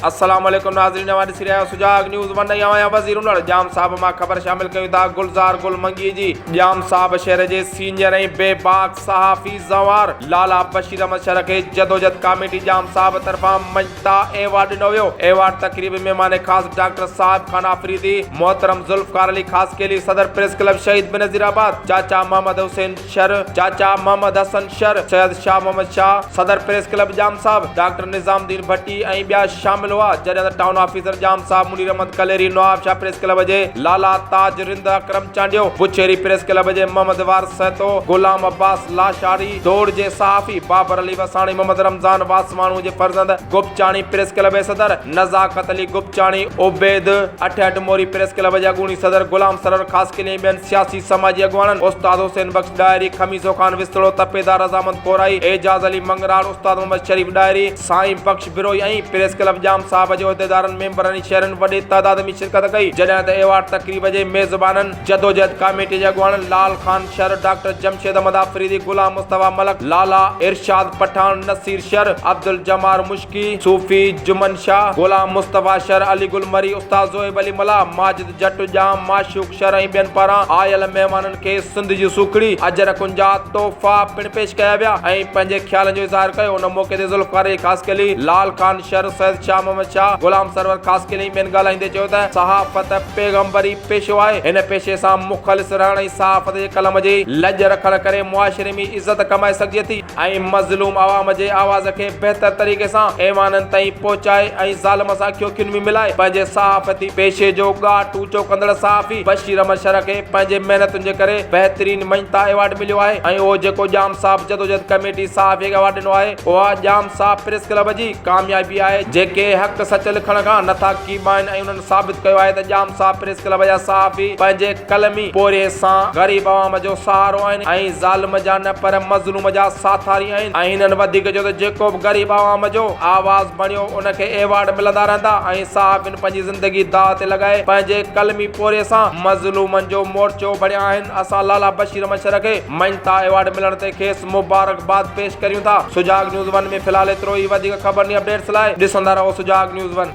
अस्सलाम वालेकुम नाज़रीन, हमारी सिरिया सुजाग न्यूज़ वन नई आया वज़ीर उमर जाम साहब मां ख़बर शामिल कयूं था गुलज़ार गुल मंगी जी। जाम साहब शहर जे सीनियर ऐं बेबाक सहाफ़ी ज़वार लाला बशीर अहमद शर खे जदोजहद कमेटी जाम साहब तरफ़ां मजता एवार्ड ॾिनो वियो। एवार्ड तक़रीब में मेहमान ख़ास डॉक्टर साहिब खान आफरीदी, मोहतरम ज़ुल्फ़कार अली ख़ासकेली, सदर प्रेस क्लब शहीद बेनज़ीराबाद, चाचा मोहम्मद हुसैन शर, चाचा मोहम्मद हसन शर, सैयद शाह मोहम्मद शाह, सदर प्रेस क्लब जाम साहब, डॉक्टर निज़ामुद्दीन भट्टी ऐं ॿिया शामिल हुआ। जॾहिं त टाउन ऑफिसर जाम साहब मुनीर अहमद कलेरी, नवाब शाह प्रेस क्लब जे लाला ताज रिंद अकरम चांडियो, बुछेरी प्रेस क्लब जे मोहम्मद वार सहतो, गुलाम अब्बास लाशारी, दौड़ जे सहाफ़ी बाबर अली वसाणी, मोहम्मद रमज़ान वासवाणू जे फर्जंद गुपचाणी प्रेस क्लब जे सदर, नज़ाकत अली गुपचाणी, उबैद अठ मोरी प्रेस क्लब जे अॻूणी सदर, गुलाम सरवर ख़ासकेली, ॿियनि सियासी समाजी अॻुवाननि, उस्ताद हुसैन बख्श डायरी, खमीसो खान विस्तड़ो, तपेदार रज़ामंद कोराई, एजाज अली मंगरार, उस्ताद मोहम्मद शरीफ डायरी, साईं बख्श बिरोई ऐं प्रेस क्लब जाम साहब जे उहिदेदारनि मेंबरनि शहरनि वॾे तादाद में शिरकत कई। जॾहिं त एवार्ड तक़रीब जे मेज़बाननि जदोजहद कमेटी जे अॻुवाननि लाल खान शर, डॉक्टर जमशेद अहमद आफरीदी, गुलाम मुस्तफा मलक, लाला इरशाद पठान, नसीर शर, अब्दुल जमार मुश्की, सूफी जुमन शाह, गुलाम मुस्तफा शर, अली गुलमरी, उस्ताद ज़ोएब अली मला, माजिद जट जाम, माशूक शर ऐं ॿियनि पारां आयल महिमाननि खे सिंध जी सुखड़ी, अजर कुंजा, तोहफ़ा पिणु पेश कया विया ऐं पंहिंजे ख़्यालनि जो इज़हार कयो। उन मौक़े ते ज़ुल्फ़कार अली ख़ासकेली, लाल खान शर, सैयद शाह मोहम्मद शाह, गुलाम सरवर ख़ासकेली ॿियनि ॻाल्हाईंदे चयो त सहाफ़त पैगंबरी पेशो आहे। हिन पेशे सां मुख़लिस रहण ऐं सहाफ़त जे कलम जी लज रखण करे मुआशिरे में इज़त कमाए सघिजे थी ऐं मज़लूम आवाम जे आवाज़ खे बहितर तरीक़े सां ऐवाननि ताईं पहुचाए ऐं ज़ालिम सां अखियूं में मिलाए। पंहिंजे सहाफ़ती पेशे जो ॻाट ऊचो कंदड़ सहाफ़ी बशीर अहमद शर खे पंहिंजे महिनतुनि जे करे बहितरीन मजता एवार्ड मिलियो आहे ऐं उहो जेको जाम साहब जदोजहद कमेटी सहाफ़ी खे एवार्ड ॾिनो आहे, उहा जाम साहब प्रेस क्लब जी कामयाबी आहे, जेके हक़ सच लिखण खां नथा कीबाइन ऐं उन्हनि साबित कयो आहे त जाम साहब प्रेस क्लब जा सहाफ़ी पंहिंजे कलमी पोरे सां ग़रीब आवाम जो सहारो आहिनि ऐं ज़ालिम जा न पर मज़लूम जा साथारी आहिनि। ऐं हिननि वधीक जो त जेको बि ग़रीब आवाम जो आवाज़ बणियो उनखे एवार्ड मिलंदा रहंदा ऐं सहाफ़िन पंहिंजी ज़िंदगी दाव ते लॻाए पंहिंजे कलमी पोरे सां मज़लूमनि जो मोर्चो बणिया आहिनि। असां लाला बशीर अहमद शर खे मजता एवार्ड मिलण ते खेसि मुबारकबाद पेश करियूं था। सुजाग न्यूज़ वन में फ़िलहाल एतिरो ई। वधीक ख़बरनि अपडेट्स लाइ ॾिसंदा रहो सुजाग न्यूज़ वन।